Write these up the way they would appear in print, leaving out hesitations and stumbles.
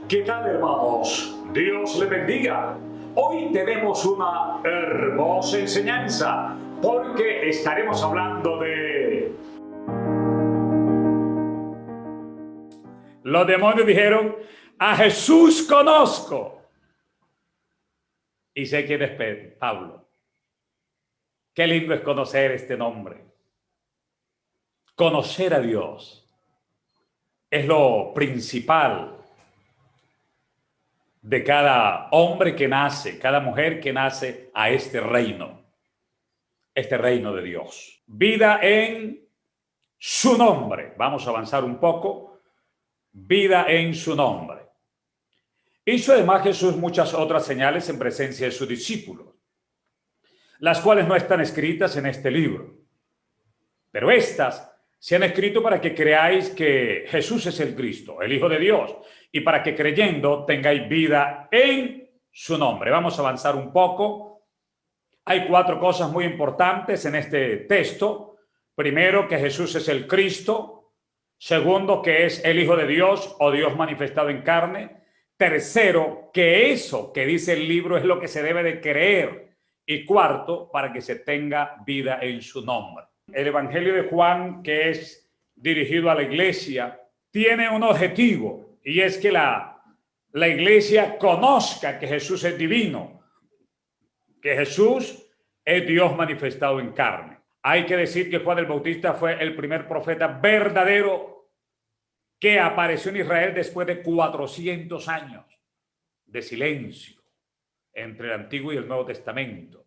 ¿Qué tal, hermanos? Dios le bendiga. Hoy tenemos una hermosa enseñanza porque estaremos hablando de... Los demonios dijeron, a Jesús conozco. Y sé quién es Pablo. Qué lindo es conocer este nombre. Conocer a Dios es lo principal de cada hombre que nace, cada mujer que nace a este reino de Dios. Vida en su nombre. Vamos a avanzar un poco. Vida en su nombre. Hizo además Jesús muchas otras señales en presencia de sus discípulos, las cuales no están escritas en este libro. Pero estas se han escrito para que creáis que Jesús es el Cristo, el Hijo de Dios, y para que creyendo tengáis vida en su nombre. Vamos a avanzar un poco. Hay 4 cosas muy importantes en este texto. Primero, que Jesús es el Cristo. Segundo, que es el Hijo de Dios o Dios manifestado en carne. Tercero, que eso que dice el libro es lo que se debe de creer. Y cuarto, para que se tenga vida en su nombre. El Evangelio de Juan, que es dirigido a la iglesia, tiene un objetivo, y es que la iglesia conozca que Jesús es divino, que Jesús es Dios manifestado en carne. Hay que decir que Juan el Bautista fue el primer profeta verdadero que apareció en Israel después de 400 años de silencio entre el Antiguo y el Nuevo Testamento.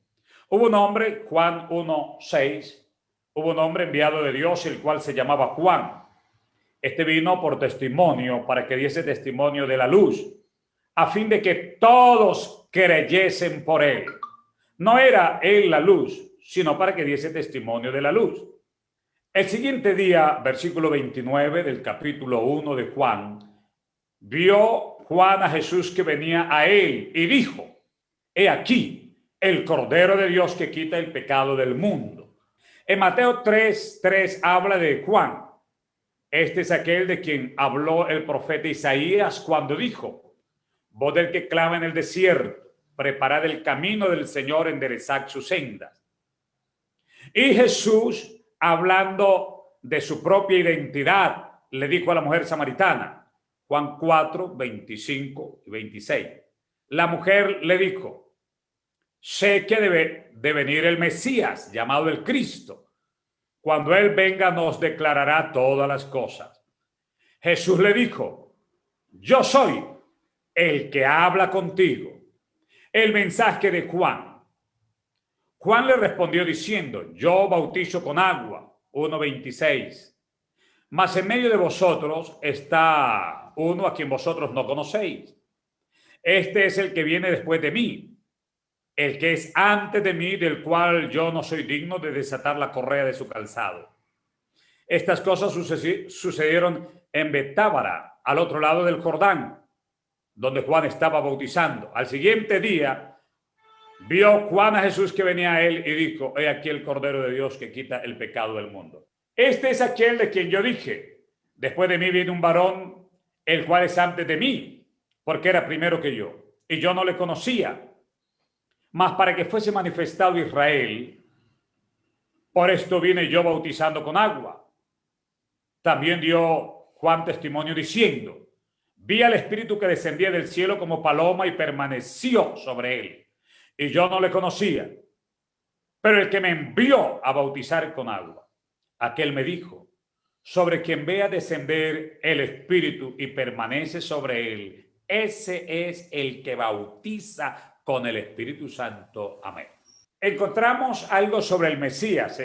Hubo un hombre, Juan 1:6, hubo un hombre enviado de Dios, el cual se llamaba Juan. Este vino por testimonio, para que diese testimonio de la luz, a fin de que todos creyesen por él. No era él la luz, sino para que diese testimonio de la luz. El siguiente día, versículo 29 del capítulo 1 de Juan, vio Juan a Jesús que venía a él y dijo, he aquí el Cordero de Dios que quita el pecado del mundo. En Mateo 3:3 habla de Juan. Este es aquel de quien habló el profeta Isaías cuando dijo, voz del que clama en el desierto, preparad el camino del Señor, enderezad sus sendas. Y Jesús, hablando de su propia identidad, le dijo a la mujer samaritana, Juan 4:25 y 26. La mujer le dijo, sé que debe de venir el Mesías, llamado el Cristo. Cuando Él venga nos declarará todas las cosas. Jesús le dijo, yo soy el que habla contigo. El mensaje de Juan. Juan le respondió diciendo, yo bautizo con agua, 1:26. Mas en medio de vosotros está uno a quien vosotros no conocéis. Este es el que viene después de mí, el que es antes de mí, del cual yo no soy digno de desatar la correa de su calzado. Estas cosas sucedieron en Betábara, al otro lado del Jordán, donde Juan estaba bautizando. Al siguiente día, vio Juan a Jesús que venía a él y dijo, he aquí el Cordero de Dios que quita el pecado del mundo. Este es aquel de quien yo dije, después de mí viene un varón, el cual es antes de mí, porque era primero que yo, y yo no le conocía. Mas para que fuese manifestado Israel, por esto vine yo bautizando con agua. También dio Juan testimonio diciendo, vi al Espíritu que descendía del cielo como paloma y permaneció sobre él. Y yo no le conocía. Pero el que me envió a bautizar con agua, aquel me dijo, sobre quien vea descender el Espíritu y permanece sobre él, ese es el que bautiza con el Espíritu Santo. Amén. Encontramos algo sobre el Mesías.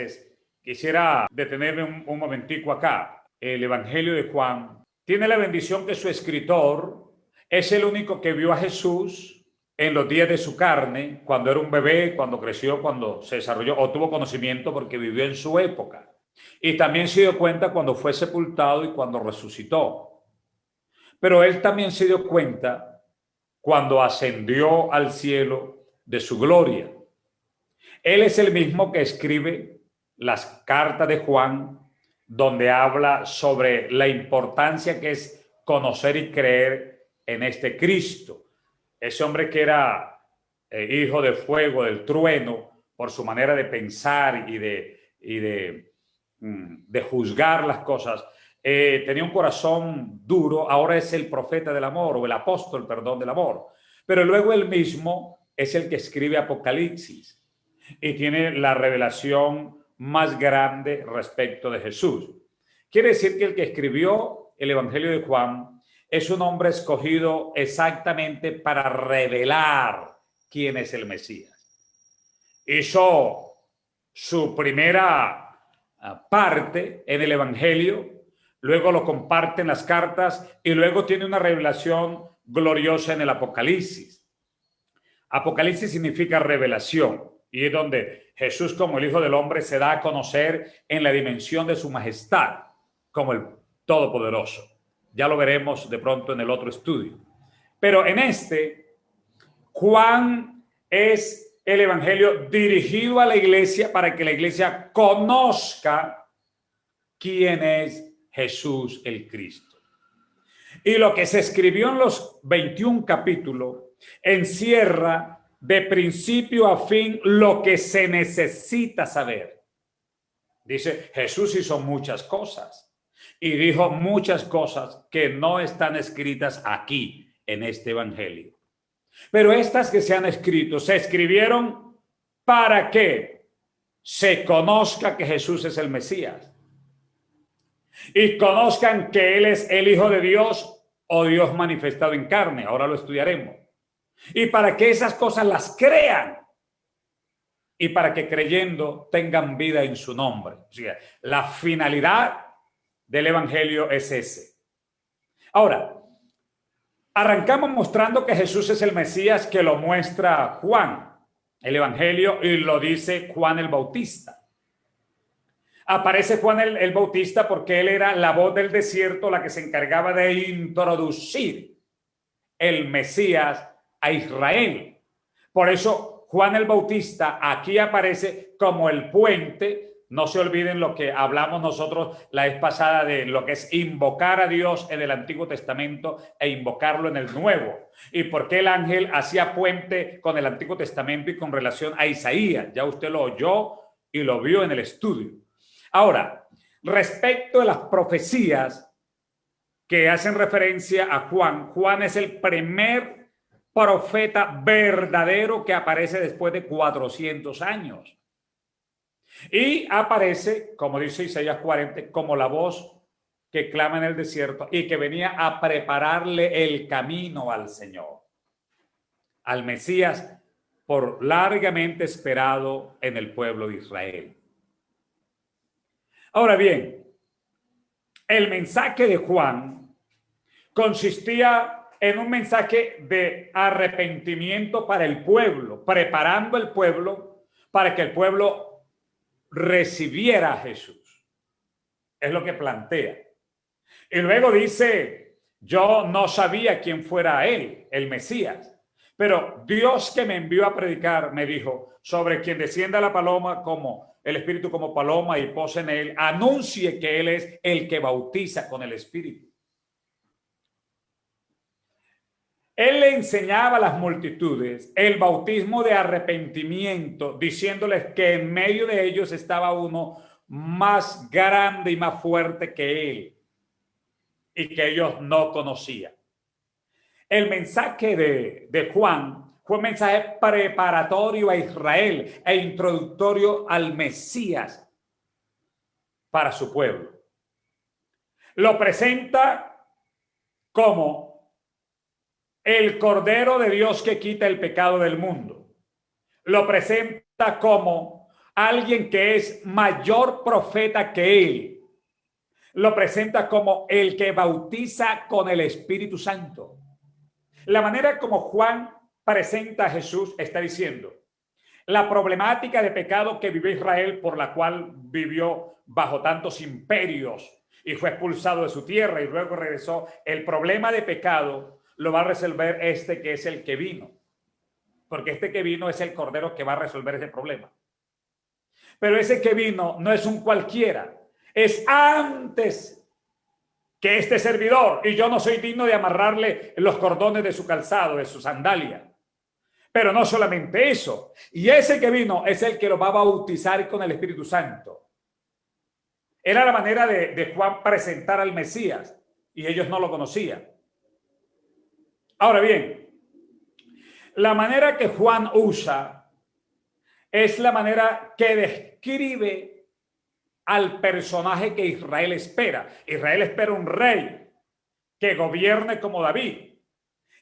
Quisiera detenerme un momentico acá. El Evangelio de Juan tiene la bendición que su escritor es el único que vio a Jesús en los días de su carne, cuando era un bebé, cuando creció, cuando se desarrolló o tuvo conocimiento porque vivió en su época. Y también se dio cuenta cuando fue sepultado y cuando resucitó. Pero él también se dio cuenta cuando ascendió al cielo de su gloria. Él es el mismo que escribe las cartas de Juan, donde habla sobre la importancia que es conocer y creer en este Cristo. Ese hombre que era hijo de fuego, del trueno, por su manera de pensar y de juzgar las cosas, tenía un corazón duro. Ahora es el profeta del amor, o el apóstol, perdón, del amor. Pero luego él mismo es el que escribe Apocalipsis y tiene la revelación más grande respecto de Jesús. Quiere decir que el que escribió el Evangelio de Juan es un hombre escogido exactamente para revelar quién es el Mesías. Hizo su primera parte en el Evangelio, luego lo comparte en las cartas y luego tiene una revelación gloriosa en el Apocalipsis. Apocalipsis significa revelación y es donde Jesús, como el Hijo del Hombre, se da a conocer en la dimensión de su majestad como el Todopoderoso. Ya lo veremos de pronto en el otro estudio. Pero en este, Juan es el Evangelio dirigido a la iglesia para que la iglesia conozca quién es Jesús el Cristo. Y lo que se escribió en los 21 capítulos encierra de principio a fin lo que se necesita saber. Dice, Jesús hizo muchas cosas y dijo muchas cosas que no están escritas aquí en este Evangelio. Pero estas que se han escrito, se escribieron para que se conozca que Jesús es el Mesías y conozcan que Él es el Hijo de Dios o Dios manifestado en carne. Ahora lo estudiaremos. Y para que esas cosas las crean y para que creyendo tengan vida en su nombre. O sea, la finalidad del Evangelio es ese. Ahora, arrancamos mostrando que Jesús es el Mesías, que lo muestra Juan, el Evangelio, y lo dice Juan el Bautista. Aparece Juan el Bautista porque él era la voz del desierto, la que se encargaba de introducir el Mesías a Israel. Por eso Juan el Bautista aquí aparece como el puente. No se olviden lo que hablamos nosotros la vez pasada de lo que es invocar a Dios en el Antiguo Testamento e invocarlo en el Nuevo. Y por qué el ángel hacía puente con el Antiguo Testamento y con relación a Isaías. Ya usted lo oyó y lo vio en el estudio. Ahora, respecto a las profecías que hacen referencia a Juan, Juan es el primer profeta verdadero que aparece después de 400 años. Y aparece, como dice Isaías 40, como la voz que clama en el desierto y que venía a prepararle el camino al Señor, al Mesías por largamente esperado en el pueblo de Israel. Ahora bien, el mensaje de Juan consistía en un mensaje de arrepentimiento para el pueblo, preparando el pueblo para que el pueblo recibiera a Jesús. Es lo que plantea. Y luego dice, yo no sabía quién fuera él, el Mesías, pero Dios que me envió a predicar me dijo, sobre quien descienda la paloma como el Espíritu como paloma y posa en él, anuncie que él es el que bautiza con el Espíritu. Él le enseñaba a las multitudes el bautismo de arrepentimiento, diciéndoles que en medio de ellos estaba uno más grande y más fuerte que él y que ellos no conocían. El mensaje de Juan fue un mensaje preparatorio a Israel e introductorio al Mesías para su pueblo. Lo presenta como el Cordero de Dios que quita el pecado del mundo. Lo presenta como alguien que es mayor profeta que él. Lo presenta como el que bautiza con el Espíritu Santo. La manera como Juan presenta a Jesús está diciendo, la problemática de pecado que vivió Israel, por la cual vivió bajo tantos imperios y fue expulsado de su tierra y luego regresó, el problema de pecado lo va a resolver este que es el que vino, porque este que vino es el Cordero que va a resolver ese problema. Pero ese que vino no es un cualquiera, es antes que este servidor, y yo no soy digno de amarrarle los cordones de su calzado, de su sandalia. Pero no solamente eso, y ese que vino es el que lo va a bautizar con el Espíritu Santo. Era la manera de Juan presentar al Mesías, y ellos no lo conocían. Ahora bien, la manera que Juan usa es la manera que describe al personaje que Israel espera. Israel espera un rey que gobierne como David,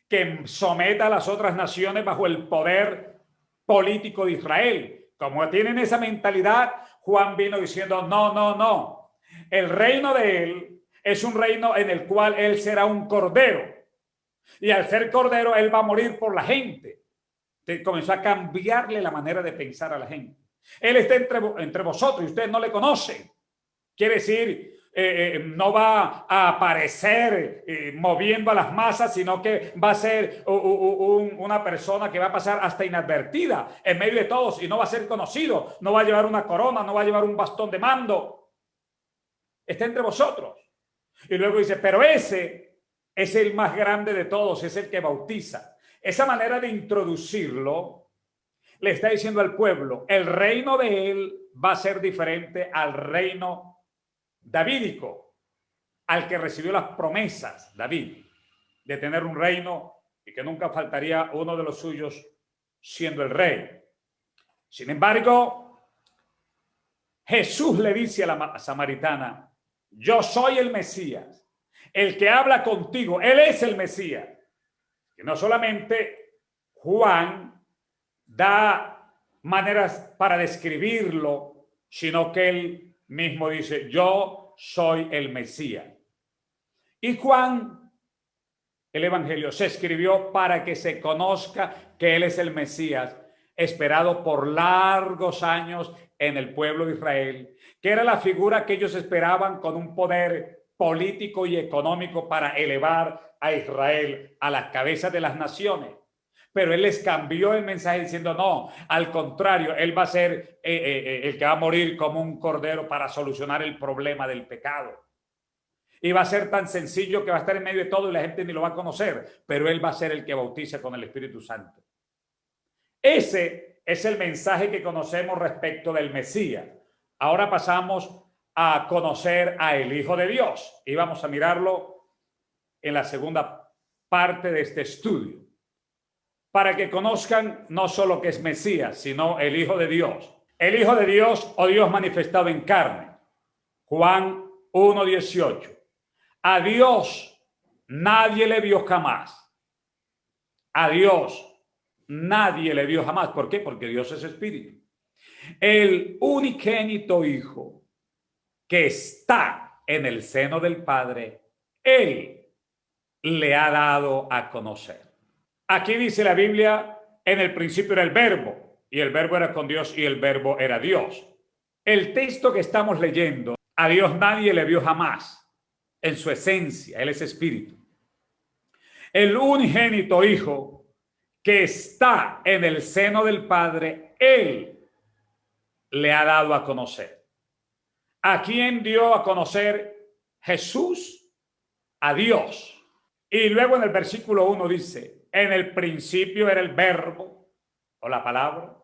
que someta a las otras naciones bajo el poder político de Israel. Como tienen esa mentalidad, Juan vino diciendo, no, no, no. El reino de él es un reino en el cual él será un cordero. Y al ser cordero, él va a morir por la gente. Comenzó a cambiarle la manera de pensar a la gente. Él está entre vosotros y ustedes no le conocen. Quiere decir, no va a aparecer moviendo a las masas, sino que va a ser una persona que va a pasar hasta inadvertida en medio de todos y no va a ser conocido. No va a llevar una corona, no va a llevar un bastón de mando. Está entre vosotros. Y luego dice, pero ese es el más grande de todos, es el que bautiza. Esa manera de introducirlo le está diciendo al pueblo, el reino de él va a ser diferente al reino davídico, al que recibió las promesas David, de tener un reino y que nunca faltaría uno de los suyos siendo el rey. Sin embargo, Jesús le dice a la samaritana, yo soy el Mesías, el que habla contigo, él es el Mesías. Que no solamente Juan da maneras para describirlo, sino que él mismo dice, yo soy el Mesías. Y Juan, el Evangelio, se escribió para que se conozca que él es el Mesías, esperado por largos años en el pueblo de Israel, que era la figura que ellos esperaban con un poder político y económico para elevar a Israel a la cabeza de las naciones. Pero él les cambió el mensaje diciendo, no, al contrario, él va a ser el que va a morir como un cordero para solucionar el problema del pecado. Y va a ser tan sencillo que va a estar en medio de todo y la gente ni lo va a conocer, pero él va a ser el que bautiza con el Espíritu Santo. Ese es el mensaje que conocemos respecto del Mesías. Ahora pasamos a conocer a el Hijo de Dios y vamos a mirarlo en la segunda parte de este estudio, para que conozcan no solo que es Mesías, sino el Hijo de Dios. El Hijo de Dios o Dios manifestado en carne. Juan 1:18. A Dios nadie le vio jamás. A Dios nadie le vio jamás. ¿Por qué? Porque Dios es espíritu. El unigénito Hijo que está en el seno del Padre, Él le ha dado a conocer. Aquí dice la Biblia, en el principio era el Verbo, y el Verbo era con Dios, y el Verbo era Dios. El texto que estamos leyendo, a Dios nadie le vio jamás, en su esencia, Él es espíritu. El unigénito Hijo que está en el seno del Padre, Él le ha dado a conocer. ¿A quién dio a conocer Jesús? A Dios. Y luego en el versículo 1 dice, en el principio era el verbo, o la palabra,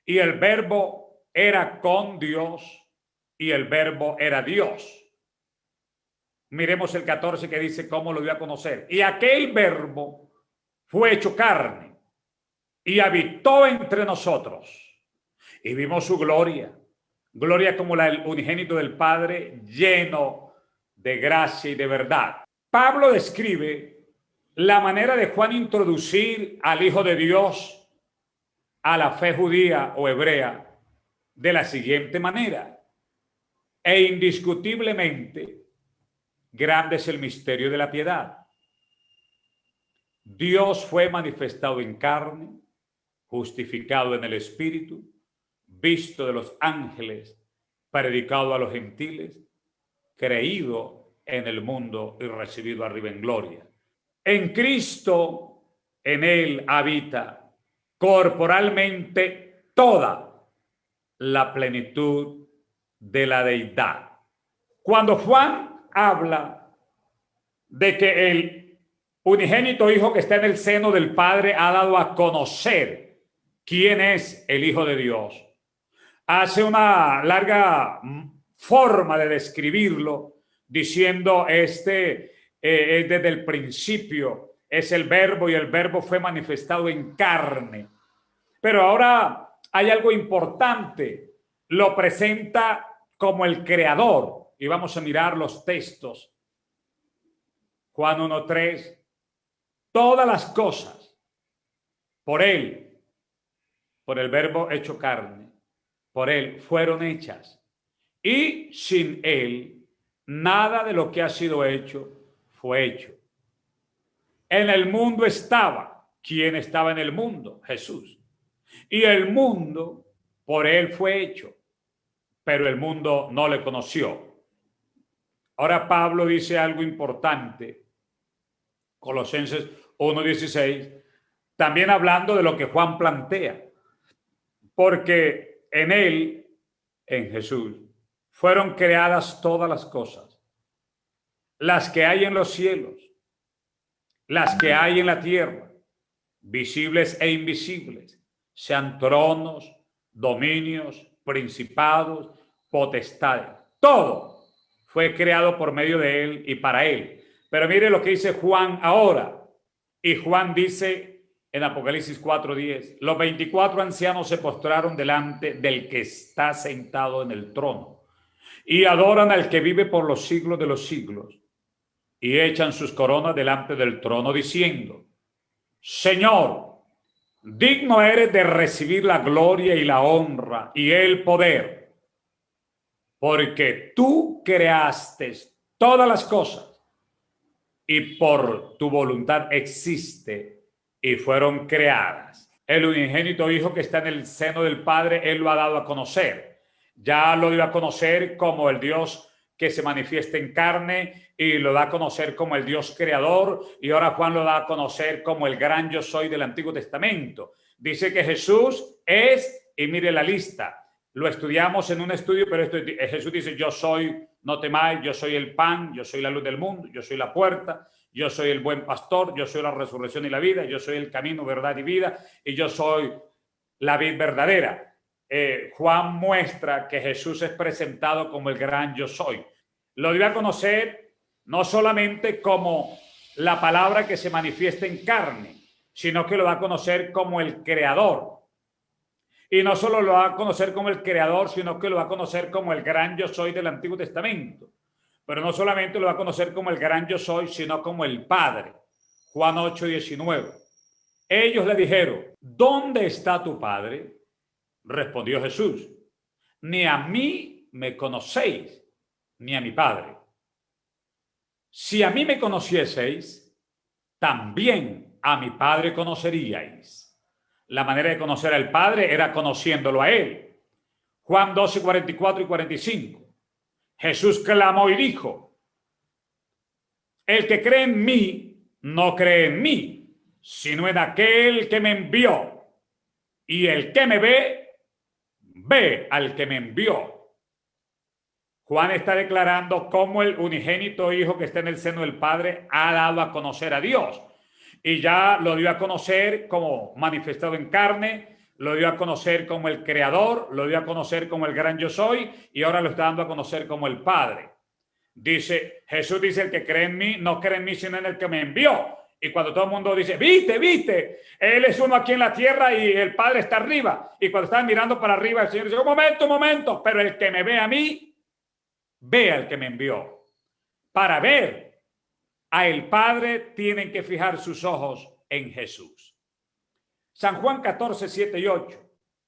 y el verbo era con Dios, y el verbo era Dios. Miremos el 14 que dice cómo lo dio a conocer. Y aquel verbo fue hecho carne, y habitó entre nosotros, y vimos su gloria. Gloria como la del unigénito del Padre, lleno de gracia y de verdad. Pablo describe la manera de Juan introducir al Hijo de Dios a la fe judía o hebrea de la siguiente manera. E indiscutiblemente, grande es el misterio de la piedad. Dios fue manifestado en carne, justificado en el Espíritu, visto de los ángeles, predicado a los gentiles, creído en el mundo y recibido arriba en gloria. En Cristo, en Él habita corporalmente toda la plenitud de la deidad. Cuando Juan habla de que el unigénito Hijo que está en el seno del Padre ha dado a conocer quién es el Hijo de Dios. Hace una larga forma de describirlo, diciendo es desde el principio, es el verbo y el verbo fue manifestado en carne. Pero ahora hay algo importante, lo presenta como el creador, y vamos a mirar los textos. Juan 1:3, todas las cosas por él, por el verbo hecho carne, por él fueron hechas, y sin él nada de lo que ha sido hecho fue hecho. En el mundo estaba. ¿Quién estaba en el mundo? Jesús. Y el mundo por él fue hecho, pero el mundo no le conoció. Ahora Pablo dice algo importante, Colosenses 1:16, también hablando de lo que Juan plantea, porque en él, en Jesús, fueron creadas todas las cosas, las que hay en los cielos, las que hay en la tierra, visibles e invisibles, sean tronos, dominios, principados, potestades. Todo fue creado por medio de él y para él. Pero mire lo que dice Juan ahora. Y Juan dice en Apocalipsis 4:10, los 24 ancianos se postraron delante del que está sentado en el trono y adoran al que vive por los siglos de los siglos y echan sus coronas delante del trono diciendo, Señor, digno eres de recibir la gloria y la honra y el poder, porque tú creaste todas las cosas y por tu voluntad existe y fueron creadas. El unigénito Hijo que está en el seno del Padre, Él lo ha dado a conocer. Ya lo dio a conocer como el Dios que se manifiesta en carne y lo da a conocer como el Dios creador, y ahora Juan lo da a conocer como el gran yo soy del Antiguo Testamento. Dice que Jesús es, y mire la lista, lo estudiamos en un estudio, pero Jesús dice, yo soy, no temáis, yo soy el pan, yo soy la luz del mundo, yo soy la puerta, yo soy el buen pastor, yo soy la resurrección y la vida, yo soy el camino, verdad y vida, y yo soy la vid verdadera. Juan muestra que Jesús es presentado como el gran yo soy. Lo dio a conocer no solamente como la palabra que se manifiesta en carne, sino que lo da a conocer como el creador. Y no solo lo da a conocer como el creador, sino que lo da a conocer como el gran yo soy del Antiguo Testamento. Pero no solamente lo da a conocer como el gran yo soy, sino como el Padre. Juan 8:19. Ellos le dijeron, ¿dónde está tu Padre? Respondió Jesús, ni a mí me conocéis, ni a mi Padre. Si a mí me conocieseis, también a mi Padre conoceríais. La manera de conocer al Padre era conociéndolo a Él. Juan 12:44 y 45. Jesús clamó y dijo, el que cree en mí, no cree en mí, sino en aquel que me envió. Y el que me ve, ve al que me envió. Juan está declarando cómo el unigénito Hijo que está en el seno del Padre ha dado a conocer a Dios. Y ya lo dio a conocer como manifestado en carne, lo dio a conocer como el Creador, lo dio a conocer como el gran yo soy, y ahora lo está dando a conocer como el Padre. Dice, Jesús dice, el que cree en mí, no cree en mí, sino en el que me envió. Y cuando todo el mundo dice, viste, Él es uno aquí en la tierra y el Padre está arriba. Y cuando están mirando para arriba, el Señor dice, un momento, pero el que me ve a mí, ve al que me envió. Para ver a el Padre tienen que fijar sus ojos en Jesús. San Juan 14:7 y 8.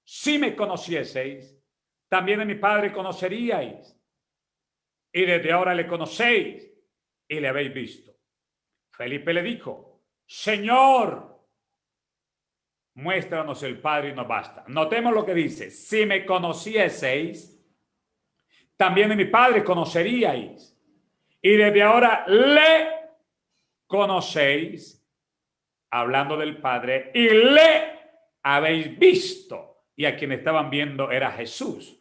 Si me conocieseis, también a mi Padre conoceríais. Y desde ahora le conocéis y le habéis visto. Felipe le dijo, Señor, muéstranos el Padre y nos basta. Notemos lo que dice, si me conocieseis, también a mi Padre conoceríais. Y desde ahora le conocéis, hablando del Padre, y le habéis visto. Y a quien estaban viendo era Jesús.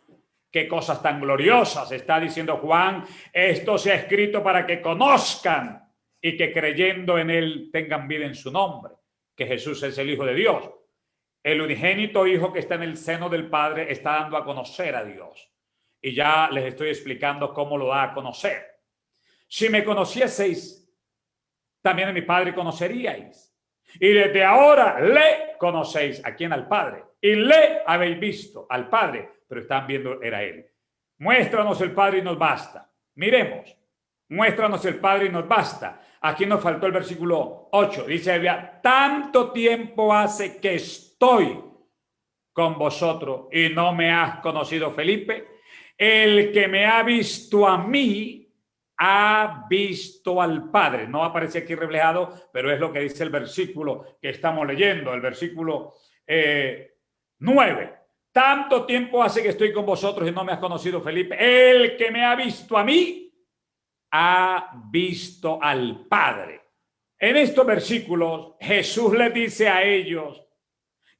Qué cosas tan gloriosas está diciendo Juan. Esto se ha escrito para que conozcan y que creyendo en él tengan vida en su nombre, que Jesús es el Hijo de Dios. El unigénito Hijo que está en el seno del Padre está dando a conocer a Dios. Y ya les estoy explicando cómo lo da a conocer. Si me conocieseis, también a mi Padre conoceríais. Y desde ahora le conocéis. ¿A quién? Al Padre. Y le habéis visto al Padre, pero están viendo, era él. Muéstranos el Padre y nos basta. Miremos. Muéstranos el Padre y nos basta. Aquí nos faltó el versículo 8. Dice, tanto tiempo hace que estoy con vosotros y no me has conocido, Felipe. El que me ha visto a mí, ha visto al Padre. No aparece aquí reflejado, pero es lo que dice el versículo que estamos leyendo, el versículo 9. Tanto tiempo hace que estoy con vosotros y no me has conocido, Felipe. El que me ha visto a mí, ha visto al Padre. En estos versículos, Jesús les dice a ellos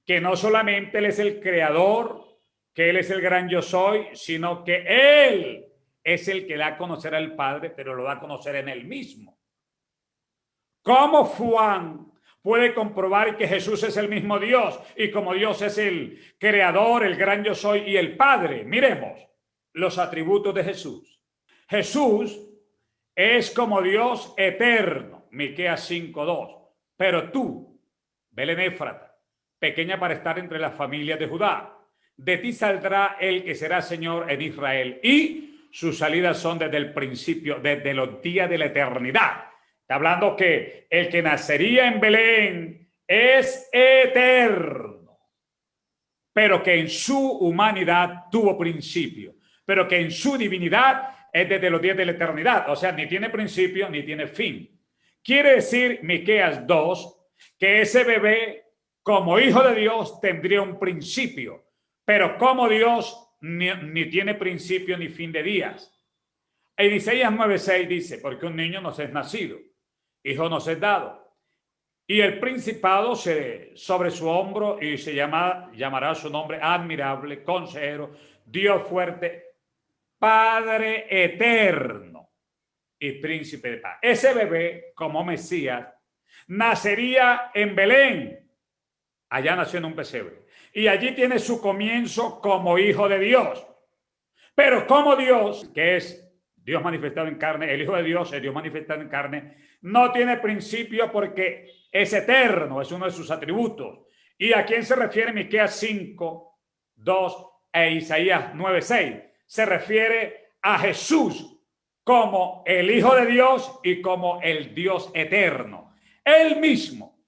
que no solamente Él es el creador, que Él es el gran yo soy, sino que Él es el que da a conocer al Padre, pero lo da a conocer en Él mismo. ¿Cómo Juan puede comprobar que Jesús es el mismo Dios y como Dios es el creador, el gran yo soy y el Padre? Miremos los atributos de Jesús. Jesús es como Dios eterno, Miqueas 5:2. Pero tú, Belén Éfrata, pequeña para estar entre las familias de Judá, de ti saldrá el que será Señor en Israel, y sus salidas son desde el principio, desde los días de la eternidad. Está hablando que el que nacería en Belén es eterno, pero que en su humanidad tuvo principio, pero que en su divinidad es desde los días de la eternidad, o sea, ni tiene principio ni tiene fin. Quiere decir Miqueas 2 que ese bebé como hijo de Dios tendría un principio, pero como Dios ni tiene principio ni fin de días. En Isaías 9:6 dice, porque un niño nos es nacido, hijo nos es dado, y el principado sobre su hombro, y llamará su nombre admirable, consejero, Dios fuerte, Padre eterno y príncipe de paz. Ese bebé, como Mesías, nacería en Belén. Allá nació en un pesebre. Y allí tiene su comienzo como hijo de Dios. Pero como Dios, que es Dios manifestado en carne, el Hijo de Dios es Dios manifestado en carne, no tiene principio porque es eterno, es uno de sus atributos. ¿Y a quién se refiere Miqueas 5:2 e Isaías 9:6? Se refiere a Jesús como el Hijo de Dios y como el Dios eterno. Él mismo,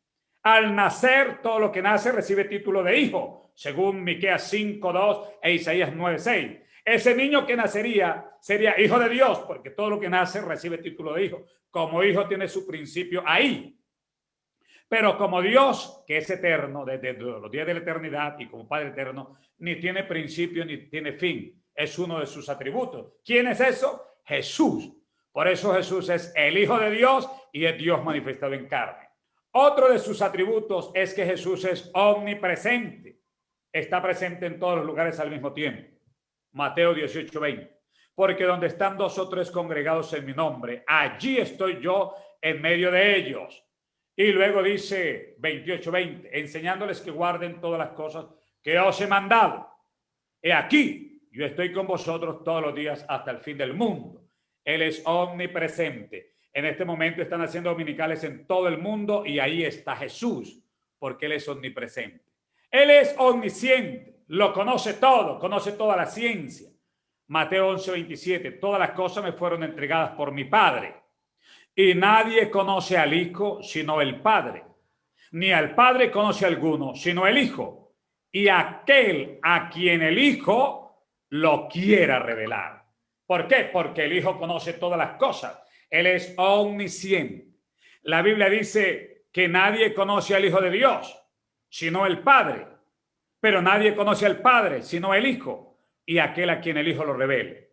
al nacer, todo lo que nace recibe título de hijo, según Miqueas 5:2 e Isaías 9:6. Ese niño que nacería sería hijo de Dios, porque todo lo que nace recibe título de hijo. Como hijo tiene su principio ahí. Pero como Dios, que es eterno, desde los días de la eternidad, y como Padre eterno, ni tiene principio ni tiene fin. Es uno de sus atributos. ¿Quién es eso? Jesús. Por eso Jesús es el Hijo de Dios y es Dios manifestado en carne. Otro de sus atributos es que Jesús es omnipresente. Está presente en todos los lugares al mismo tiempo. Mateo 18:20. Porque donde están 2 o 3 congregados en mi nombre, allí estoy yo en medio de ellos. Y luego dice 28:20, enseñándoles que guarden todas las cosas que os he mandado. He aquí, yo estoy con vosotros todos los días hasta el fin del mundo. Él es omnipresente. En este momento están haciendo dominicales en todo el mundo y ahí está Jesús, porque Él es omnipresente. Él es omnisciente, lo conoce todo, conoce toda la ciencia. Mateo 11:27, todas las cosas me fueron entregadas por mi Padre. Y nadie conoce al Hijo sino el Padre. Ni al Padre conoce alguno sino el Hijo. Y aquel a quien el Hijo lo quiera revelar. ¿Por qué? Porque el Hijo conoce todas las cosas. Él es omnisciente. La Biblia dice que nadie conoce al Hijo de Dios, sino el Padre. Pero nadie conoce al Padre, sino el Hijo, y aquel a quien el Hijo lo revele.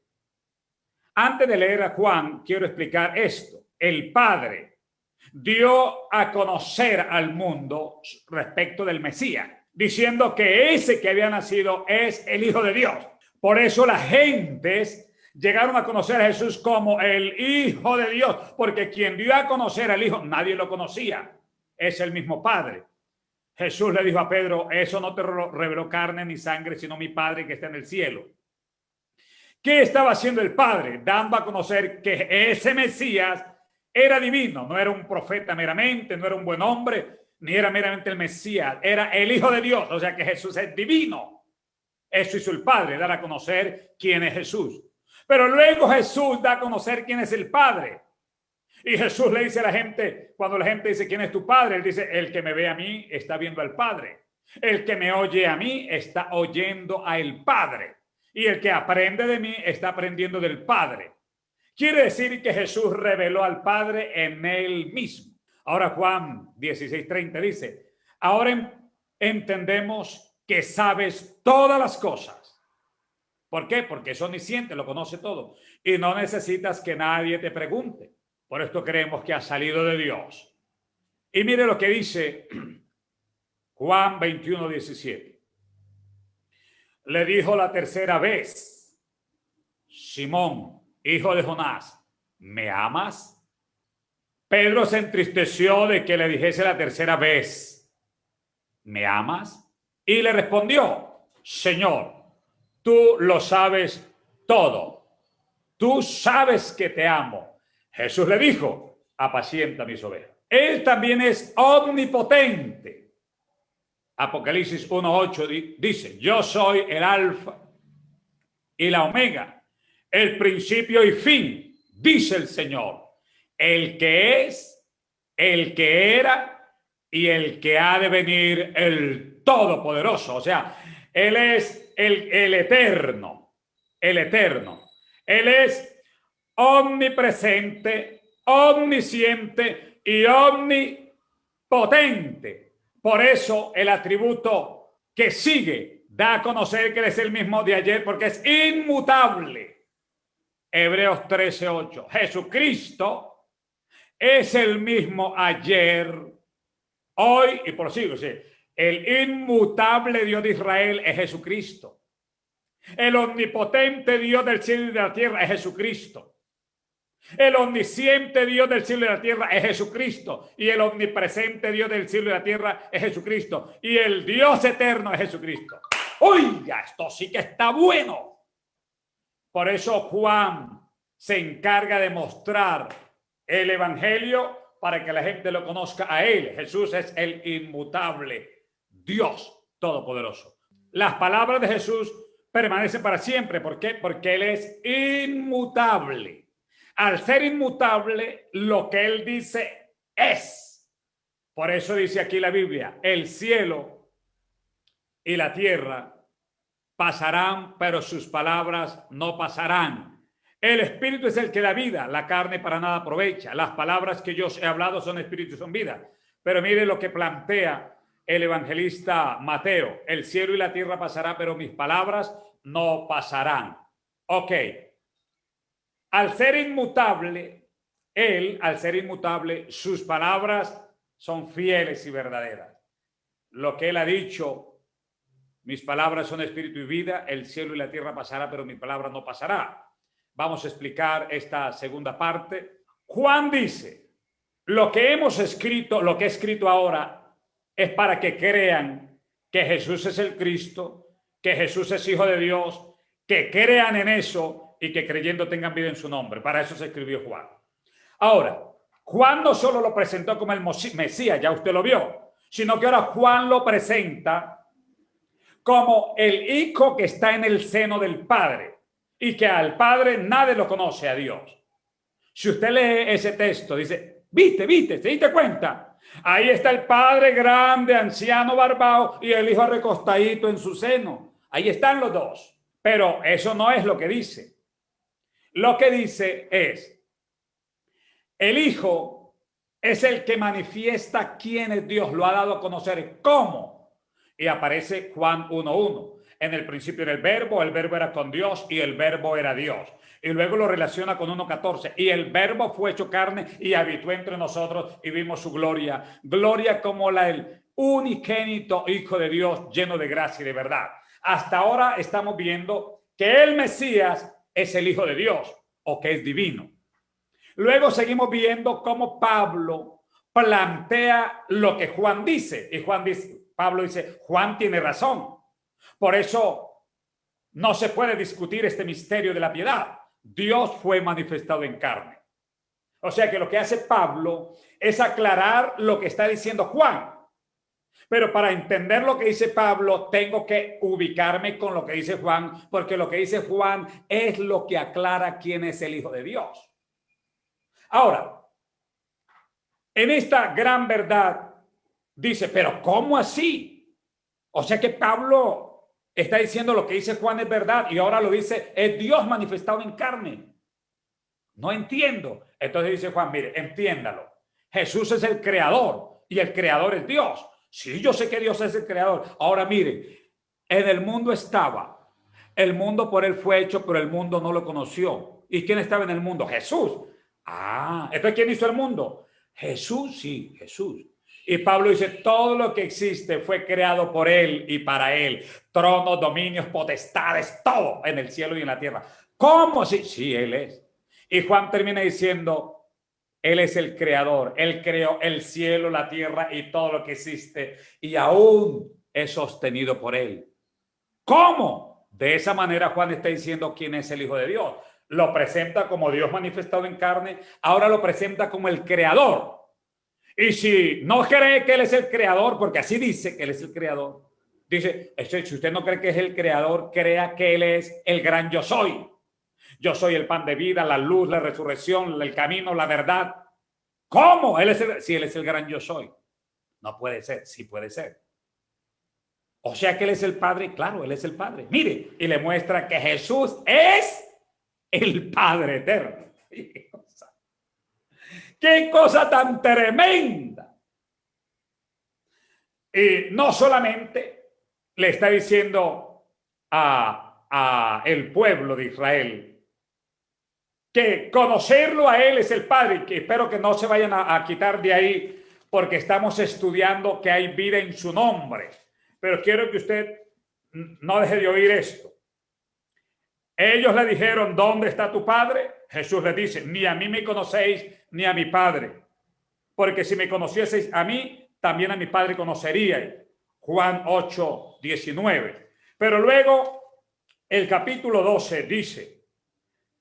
Antes de leer a Juan, quiero explicar esto. El Padre dio a conocer al mundo respecto del Mesías, diciendo que ese que había nacido es el Hijo de Dios. Por eso las gentes Llegaron a conocer a Jesús como el Hijo de Dios, porque quien dio a conocer al Hijo, nadie lo conocía. Es el mismo Padre. Jesús le dijo a Pedro, eso no te reveló carne ni sangre, sino mi Padre que está en el cielo. ¿Qué estaba haciendo el Padre? Dando a conocer que ese Mesías era divino, no era un profeta meramente, no era un buen hombre, ni era meramente el Mesías, era el Hijo de Dios, o sea que Jesús es divino. Eso hizo el Padre, dar a conocer quién es Jesús. Pero luego Jesús da a conocer quién es el Padre. Y Jesús le dice a la gente, cuando la gente dice quién es tu Padre, él dice, el que me ve a mí está viendo al Padre. El que me oye a mí está oyendo al Padre. Y el que aprende de mí está aprendiendo del Padre. Quiere decir que Jesús reveló al Padre en él mismo. Ahora Juan 16:30 dice, ahora entendemos que sabes todas las cosas. ¿Por qué? Porque es omnisciente, lo conoce todo. Y no necesitas que nadie te pregunte. Por esto creemos que ha salido de Dios. Y mire lo que dice Juan 21:17. Le dijo la tercera vez, Simón, hijo de Jonás, ¿me amas? Pedro se entristeció de que le dijese la tercera vez, ¿me amas? Y le respondió, Señor, tú lo sabes todo. Tú sabes que te amo. Jesús le dijo, apacienta mis ovejas. Él también es omnipotente. Apocalipsis 1:8 dice, yo soy el alfa y la omega, el principio y fin, dice el Señor, el que es, el que era y el que ha de venir, el Todopoderoso. O sea, Él es el eterno, el eterno. Él es omnipresente, omnisciente y omnipotente. Por eso el atributo que sigue da a conocer que Él es el mismo de ayer, porque es inmutable. Hebreos 13:8. Jesucristo es el mismo ayer, hoy y por siglos. Sí. El inmutable Dios de Israel es Jesucristo. El omnipotente Dios del cielo y de la tierra es Jesucristo. El omnisciente Dios del cielo y de la tierra es Jesucristo. Y el omnipresente Dios del cielo y de la tierra es Jesucristo. Y el Dios eterno es Jesucristo. Oiga, esto sí que está bueno. Por eso Juan se encarga de mostrar el evangelio para que la gente lo conozca a él. Jesús es el inmutable Dios todopoderoso. Las palabras de Jesús permanecen para siempre. ¿Por qué? Porque Él es inmutable. Al ser inmutable, lo que Él dice es. Por eso dice aquí la Biblia, el cielo y la tierra pasarán, pero sus palabras no pasarán. El espíritu es el que da vida, la carne para nada aprovecha. Las palabras que yo os he hablado son espíritu y son vida. Pero mire lo que plantea el evangelista Mateo. El cielo y la tierra pasará, pero mis palabras no pasarán. Ok. Al ser inmutable, Él, al ser inmutable, sus palabras son fieles y verdaderas. Lo que Él ha dicho, mis palabras son espíritu y vida, el cielo y la tierra pasará, pero mi palabra no pasará. Vamos a explicar esta segunda parte. Juan dice, lo que hemos escrito, lo que he escrito ahora, es para que crean que Jesús es el Cristo, que Jesús es Hijo de Dios, que crean en eso y que creyendo tengan vida en su nombre. Para eso se escribió Juan. Ahora, Juan no solo lo presentó como el Mesías, ya usted lo vio, sino que ahora Juan lo presenta como el hijo que está en el seno del Padre y que al Padre nadie lo conoce, a Dios. Si usted lee ese texto, dice, ¿viste? ¿Te diste cuenta? Ahí está el Padre grande, anciano, barbado y el Hijo recostadito en su seno. Ahí están los dos. Pero eso no es lo que dice. Lo que dice es, el Hijo es el que manifiesta quién es Dios, lo ha dado a conocer. ¿Cómo? Y aparece Juan 1:1. En el principio era el verbo era con Dios y el verbo era Dios. Y luego lo relaciona con 1:14. Y el verbo fue hecho carne y habitó entre nosotros y vimos su gloria. Gloria como el unigénito Hijo de Dios, lleno de gracia y de verdad. Hasta ahora estamos viendo que el Mesías es el Hijo de Dios o que es divino. Luego seguimos viendo cómo Pablo plantea lo que Juan dice. Y Pablo dice, Juan tiene razón. Por eso no se puede discutir este misterio de la piedad. Dios fue manifestado en carne. O sea que lo que hace Pablo es aclarar lo que está diciendo Juan. Pero para entender lo que dice Pablo, tengo que ubicarme con lo que dice Juan, porque lo que dice Juan es lo que aclara quién es el Hijo de Dios. Ahora, en esta gran verdad, dice, pero ¿cómo así? O sea que Pablo está diciendo lo que dice Juan es verdad y ahora lo dice, es Dios manifestado en carne. No entiendo. Entonces dice Juan, mire, entiéndalo. Jesús es el creador y el creador es Dios. Sí, yo sé que Dios es el creador. Ahora mire, en el mundo estaba. El mundo por él fue hecho, pero el mundo no lo conoció. ¿Y quién estaba en el mundo? Jesús. Ah, entonces ¿quién hizo el mundo? Jesús, sí, Jesús. Y Pablo dice, todo lo que existe fue creado por él y para él. Tronos, dominios, potestades, todo en el cielo y en la tierra. ¿Cómo? Sí, sí, él es. Y Juan termina diciendo, él es el creador. Él creó el cielo, la tierra y todo lo que existe. Y aún es sostenido por él. ¿Cómo? De esa manera Juan está diciendo quién es el Hijo de Dios. Lo presenta como Dios manifestado en carne. Ahora lo presenta como el creador. Y si no cree que él es el creador, porque así dice que él es el creador, dice, si usted no cree que es el creador, crea que él es el gran yo soy. Yo soy el pan de vida, la luz, la resurrección, el camino, la verdad. ¿Cómo? Él es el gran yo soy. No puede ser, sí puede ser. O sea que él es el Padre, claro, él es el Padre. Mire, y le muestra que Jesús es el Padre eterno. ¡Qué cosa tan tremenda! Y no solamente le está diciendo a el pueblo de Israel que conocerlo a él es el Padre, que espero que no se vayan a quitar de ahí porque estamos estudiando que hay vida en su nombre. Pero quiero que usted no deje de oír esto. Ellos le dijeron, ¿dónde está tu Padre? Jesús les dice, ni a mí me conocéis, ni a mi Padre. Porque si me conocieseis a mí, también a mi Padre conoceríais. Juan 8, 19. Pero luego, el capítulo 12 dice,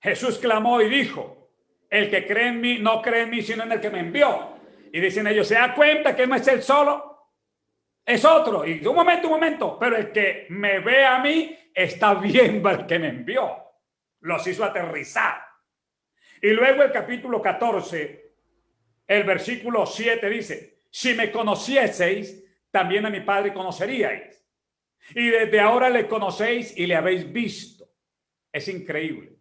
Jesús clamó y dijo, el que cree en mí, no cree en mí, sino en el que me envió. Y dicen ellos, ¿se da cuenta que no es él solo? Es otro. Y un momento, pero el que me ve a mí está viendo al que me envió. Los hizo aterrizar. Y luego el capítulo 14, el versículo 7 dice, si me conocieseis, también a mi Padre conoceríais. Y desde ahora le conocéis y le habéis visto. Es increíble.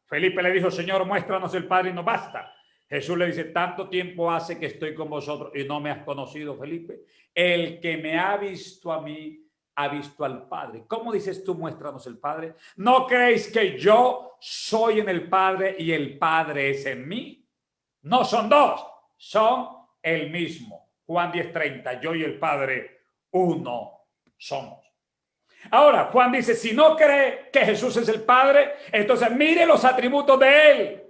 Felipe le dijo, Señor, muéstranos el Padre y nos basta. Jesús le dice, tanto tiempo hace que estoy con vosotros y no me has conocido, Felipe. El que me ha visto a mí, ha visto al Padre. ¿Cómo dices tú, muéstranos el Padre? ¿No creéis que yo soy en el Padre y el Padre es en mí? No son dos, son el mismo. Juan 10:30, yo y el Padre uno somos. Ahora, Juan dice, si no cree que Jesús es el Padre, entonces mire los atributos de él.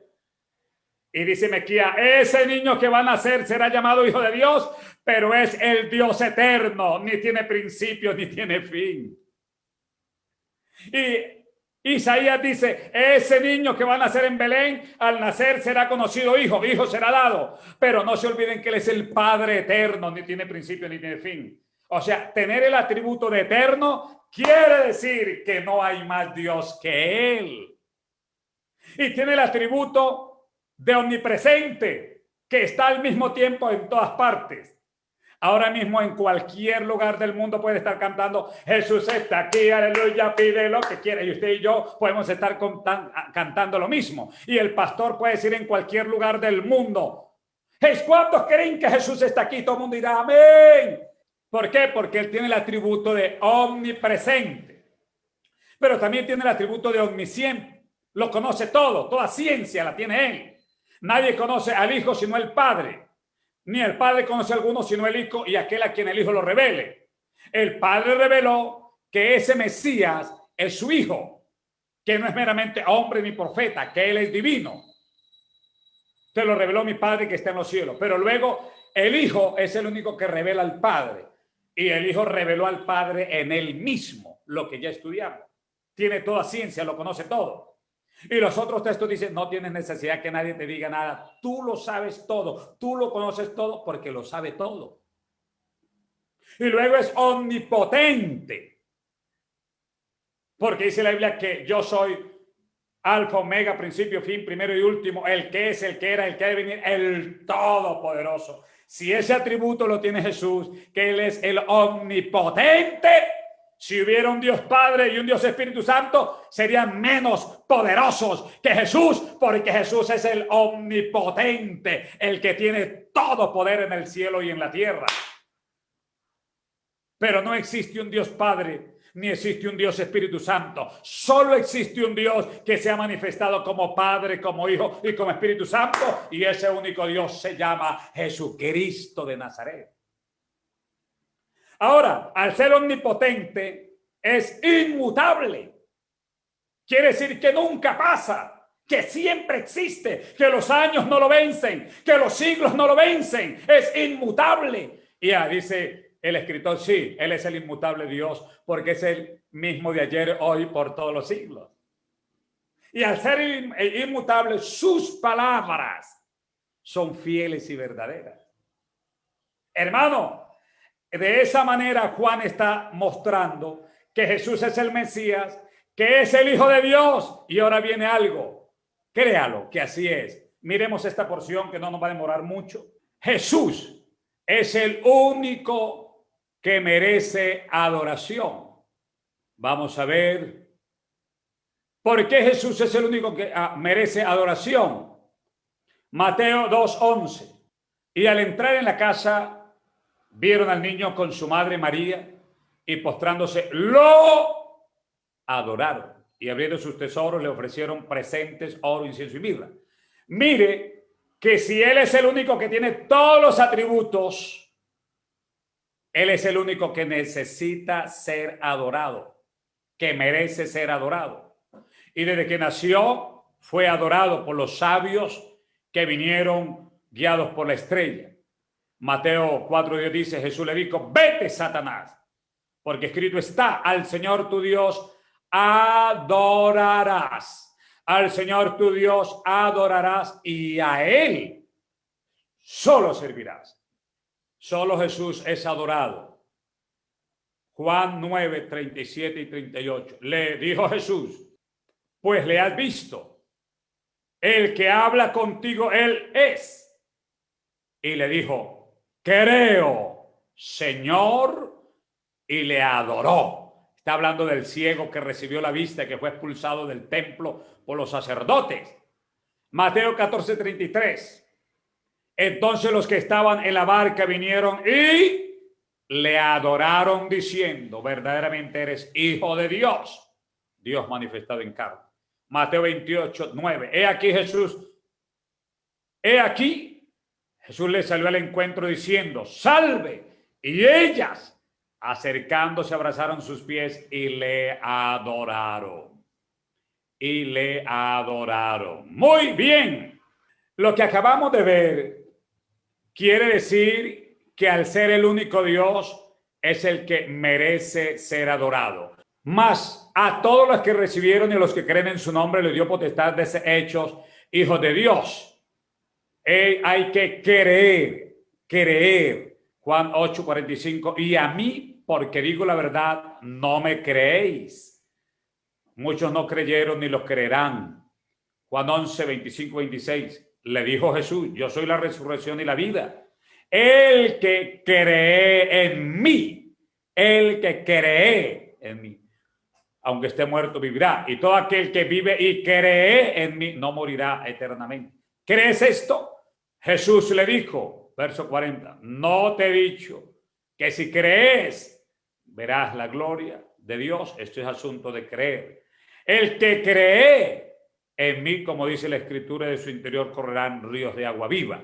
Y dice Mequía, ese niño que va a nacer será llamado Hijo de Dios, pero es el Dios eterno, ni tiene principio ni tiene fin. Y Isaías dice, ese niño que va a nacer en Belén, al nacer será conocido hijo, hijo será dado. Pero no se olviden que él es el Padre eterno, ni tiene principio ni tiene fin. O sea, tener el atributo de eterno quiere decir que no hay más Dios que él. Y tiene el atributo de omnipresente, que está al mismo tiempo en todas partes. Ahora mismo en cualquier lugar del mundo puede estar cantando, Jesús está aquí, aleluya, pide lo que quiera. Y usted y yo podemos estar cantando lo mismo. Y el pastor puede decir en cualquier lugar del mundo, ¿cuántos creen que Jesús está aquí? Todo el mundo dirá, amén. ¿Por qué? Porque él tiene el atributo de omnipresente. Pero también tiene el atributo de omnisciente. Lo conoce todo, toda ciencia la tiene él. Nadie conoce al Hijo sino el Padre. Ni el Padre conoce a alguno sino el Hijo y aquel a quien el Hijo lo revele. El Padre reveló que ese Mesías es su Hijo. que no es meramente hombre ni profeta, que Él es divino. Te lo reveló mi Padre que está en los cielos. Pero luego el Hijo es el único que revela al Padre. Y el Hijo reveló al Padre en Él mismo, lo que ya estudiamos. Tiene toda ciencia, lo conoce todo. Y los otros textos dicen, no tienes necesidad que nadie te diga nada. Tú lo sabes todo, tú lo conoces todo porque lo sabe todo. Y luego es omnipotente. Porque dice la Biblia que yo soy alfa, omega, principio, fin, primero y último, el que es, el que era, el que ha de venir, el todopoderoso. Si ese atributo lo tiene Jesús, que Él es el omnipotente, si hubiera un Dios Padre y un Dios Espíritu Santo, serían menos poderosos que Jesús, porque Jesús es el omnipotente, el que tiene todo poder en el cielo y en la tierra. Pero no existe un Dios Padre, ni existe un Dios Espíritu Santo. Solo existe un Dios que se ha manifestado como Padre, como Hijo y como Espíritu Santo. Y ese único Dios se llama Jesucristo de Nazaret. Ahora, al ser omnipotente, es inmutable. Quiere decir que nunca pasa, que siempre existe, que los años no lo vencen, que los siglos no lo vencen. Es inmutable. Y ya dice el escritor, sí, Él es el inmutable Dios, porque es el mismo de ayer, hoy, por todos los siglos. Y al ser inmutable, sus palabras son fieles y verdaderas. Hermano, de esa manera Juan está mostrando que Jesús es el Mesías, que es el Hijo de Dios. Y ahora viene algo, créalo que así es. Miremos esta porción que no nos va a demorar mucho. Jesús es el único que merece adoración. Vamos a ver por qué Jesús es el único que merece adoración. Mateo 2:11. Y al entrar en la casa, vieron al niño con su madre María y postrándose lo adoraron. Y abriendo sus tesoros le ofrecieron presentes, oro, incienso y mirra. Mire que si Él es el único que tiene todos los atributos, Él es el único que necesita ser adorado, que merece ser adorado. Y desde que nació fue adorado por los sabios que vinieron guiados por la estrella. Mateo 4:10 dice, Jesús le dijo, vete, Satanás, porque escrito está, al Señor tu Dios adorarás. Al Señor tu Dios adorarás y a Él solo servirás. Solo Jesús es adorado. Juan 9:37 y 38. Le dijo Jesús, pues le has visto. El que habla contigo, Él es. Y le dijo, creo, Señor, y le adoró. Está hablando del ciego que recibió la vista, que fue expulsado del templo por los sacerdotes. Mateo 14:33. Entonces los que estaban en la barca vinieron y le adoraron diciendo, verdaderamente eres Hijo de Dios, Dios manifestado en carne. Mateo 28:9. He aquí Jesús le salió al encuentro diciendo, salve. Y ellas, acercándose, abrazaron sus pies y le adoraron. Y le adoraron. Muy bien. Lo que acabamos de ver quiere decir que al ser el único Dios es el que merece ser adorado. Mas a todos los que recibieron y a los que creen en su nombre le dio potestad de ser hechos hijos de Dios. Hay que creer. Juan 8:45. Y a mí, porque digo la verdad, no me creéis. Muchos no creyeron ni los creerán. Juan 11:25-26. Le dijo Jesús, yo soy la resurrección y la vida. El que cree en mí, aunque esté muerto, vivirá. Y todo aquel que vive y cree en mí, no morirá eternamente. ¿Crees esto? Jesús le dijo, verso 40, no te he dicho que si crees, verás la gloria de Dios. Esto es asunto de creer. El que cree en mí, como dice la escritura, de su interior correrán ríos de agua viva.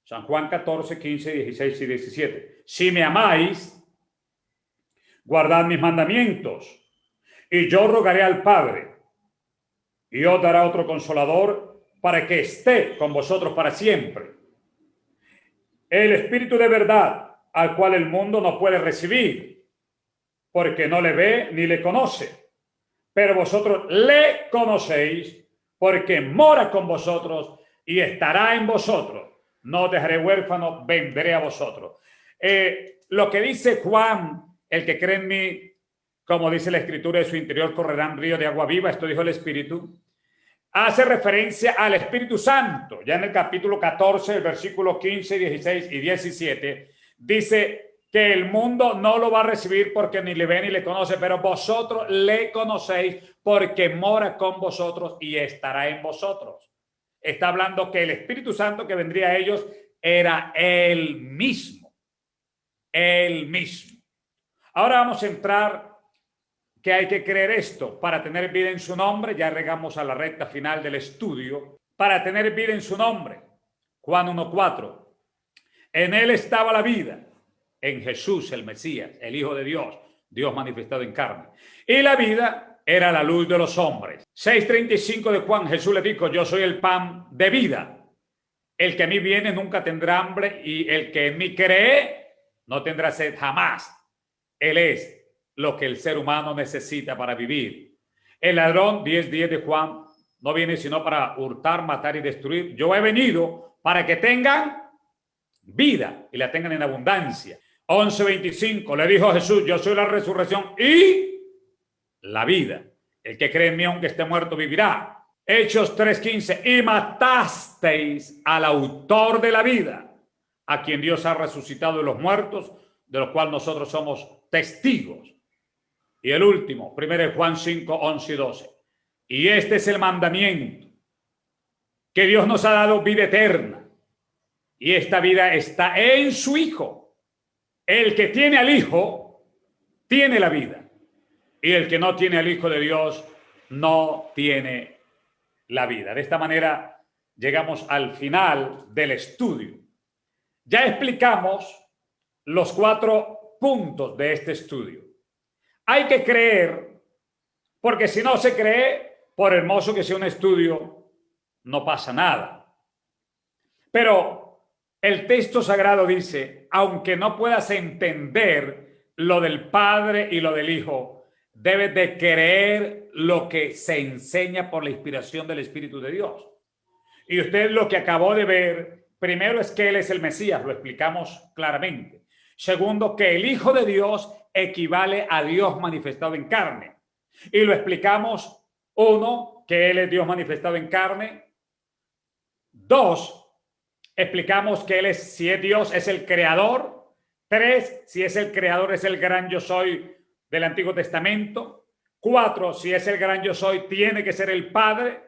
San Juan 14:15, 16 y 17. Si me amáis, guardad mis mandamientos, y yo rogaré al Padre, y os dará otro consolador para que esté con vosotros para siempre. El Espíritu de verdad, al cual el mundo no puede recibir, porque no le ve ni le conoce. Pero vosotros le conocéis, porque mora con vosotros y estará en vosotros. No os dejaré huérfano, vendré a vosotros. Lo que dice Juan, el que cree en mí, como dice la Escritura, de su interior correrán ríos de agua viva, esto dijo el Espíritu, hace referencia al Espíritu Santo. Ya en el capítulo 14, el versículo 15, 16 y 17, dice que el mundo no lo va a recibir porque ni le ve ni le conoce, pero vosotros le conocéis porque mora con vosotros y estará en vosotros. Está hablando que el Espíritu Santo que vendría a ellos era él mismo. Él mismo. Ahora vamos a entrar que hay que creer esto para tener vida en su nombre. Ya llegamos a la recta final del estudio. Para tener vida en su nombre. Juan 1:4. En él estaba la vida, en Jesús el Mesías, el Hijo de Dios, Dios manifestado en carne. Y la vida era la luz de los hombres. 6:35 de Juan, Jesús le dijo, yo soy el pan de vida. El que a mí viene nunca tendrá hambre y el que en mí cree no tendrá sed jamás. Él es lo que el ser humano necesita para vivir. El ladrón, 10:10 de Juan, no viene sino para hurtar, matar y destruir. Yo he venido para que tengan vida y la tengan en abundancia. 11:25 le dijo Jesús, yo soy la resurrección y la vida. El que cree en mí, aunque esté muerto, vivirá. Hechos 3:15, y matasteis al autor de la vida, a quien Dios ha resucitado de los muertos, de los cuales nosotros somos testigos. Y el último, 1 Juan 5:11 y 12. Y este es el mandamiento, que Dios nos ha dado vida eterna. Y esta vida está en su Hijo. El que tiene al Hijo, tiene la vida. Y el que no tiene al Hijo de Dios, no tiene la vida. De esta manera, llegamos al final del estudio. Ya explicamos los 4 puntos de este estudio. Hay que creer, porque si no se cree, por hermoso que sea un estudio, no pasa nada. Pero el texto sagrado dice, aunque no puedas entender lo del Padre y lo del Hijo, debes de creer lo que se enseña por la inspiración del Espíritu de Dios. Y usted lo que acabó de ver, primero es que Él es el Mesías, lo explicamos claramente. Segundo, que el Hijo de Dios equivale a Dios manifestado en carne. Y lo explicamos, 1, que Él es Dios manifestado en carne. 2, explicamos que Él es, si es Dios, es el creador. 3, si es el creador, es el gran yo soy del Antiguo Testamento. 4, si es el gran yo soy, tiene que ser el Padre.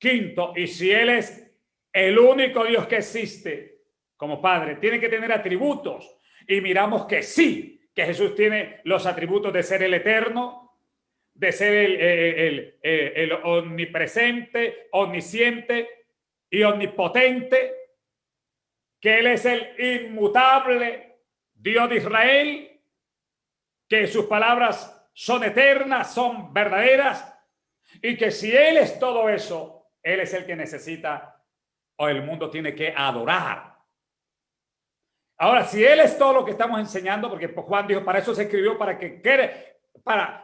5, y si Él es el único Dios que existe como Padre, tiene que tener atributos. Y miramos que sí, que Jesús tiene los atributos de ser el eterno, de ser el omnipresente, omnisciente y omnipotente, que Él es el inmutable Dios de Israel, que sus palabras son eternas, son verdaderas, y que si Él es todo eso, Él es el que necesita o el mundo tiene que adorar. Ahora, si Él es todo lo que estamos enseñando, porque Juan dijo, para eso se escribió,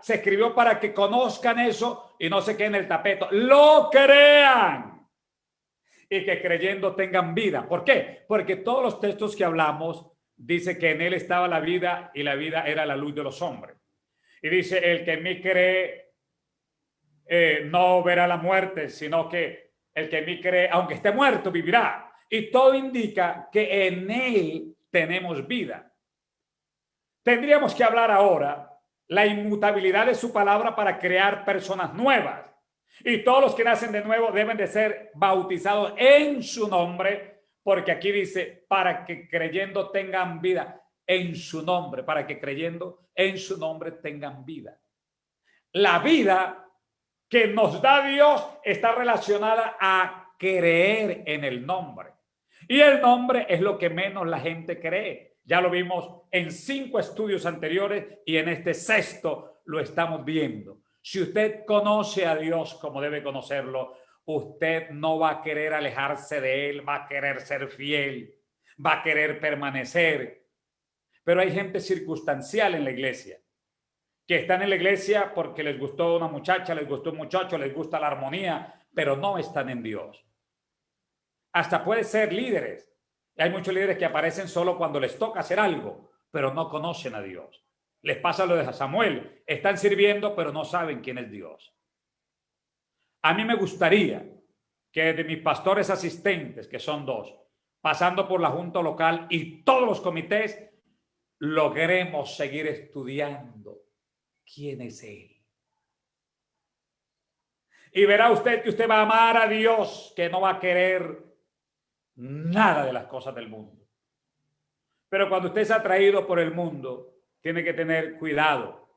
se escribió para que conozcan eso y no se queden en el tapete, lo crean y que creyendo tengan vida. ¿Por qué? Porque todos los textos que hablamos dice que en Él estaba la vida y la vida era la luz de los hombres. Y dice, el que en mí cree no verá la muerte, sino que el que en mí cree, aunque esté muerto, vivirá. Y todo indica que en Él tenemos vida. Tendríamos que hablar ahora la inmutabilidad de su palabra para crear personas nuevas. Y todos los que nacen de nuevo deben de ser bautizados en su nombre, porque aquí dice, para que creyendo tengan vida en su nombre, para que creyendo en su nombre tengan vida. La vida que nos da Dios está relacionada a creer en el nombre. Y el nombre es lo que menos la gente cree. Ya lo vimos en 5 estudios anteriores y en este 6º lo estamos viendo. Si usted conoce a Dios como debe conocerlo, usted no va a querer alejarse de Él, va a querer ser fiel, va a querer permanecer. Pero hay gente circunstancial en la iglesia, que están en la iglesia porque les gustó una muchacha, les gustó un muchacho, les gusta la armonía, pero no están en Dios. Hasta puede ser líderes. Hay muchos líderes que aparecen solo cuando les toca hacer algo, pero no conocen a Dios. Les pasa lo de Samuel. Están sirviendo, pero no saben quién es Dios. A mí me gustaría que de mis pastores asistentes, que son 2, pasando por la junta local y todos los comités, logremos seguir estudiando quién es Él. Y verá usted que usted va a amar a Dios, que no va a querer nada de las cosas del mundo. Pero cuando usted es atraído por el mundo, tiene que tener cuidado,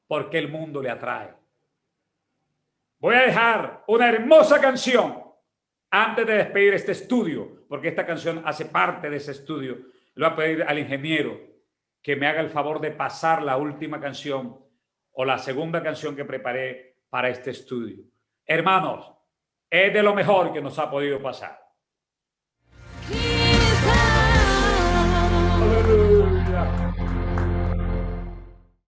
porque el mundo le atrae. Voy a dejar una hermosa canción antes de despedir este estudio, porque esta canción hace parte de ese estudio. Le voy a pedir al ingeniero que me haga el favor de pasar la última canción o la segunda canción que preparé para este estudio. Hermanos, es de lo mejor que nos ha podido pasar.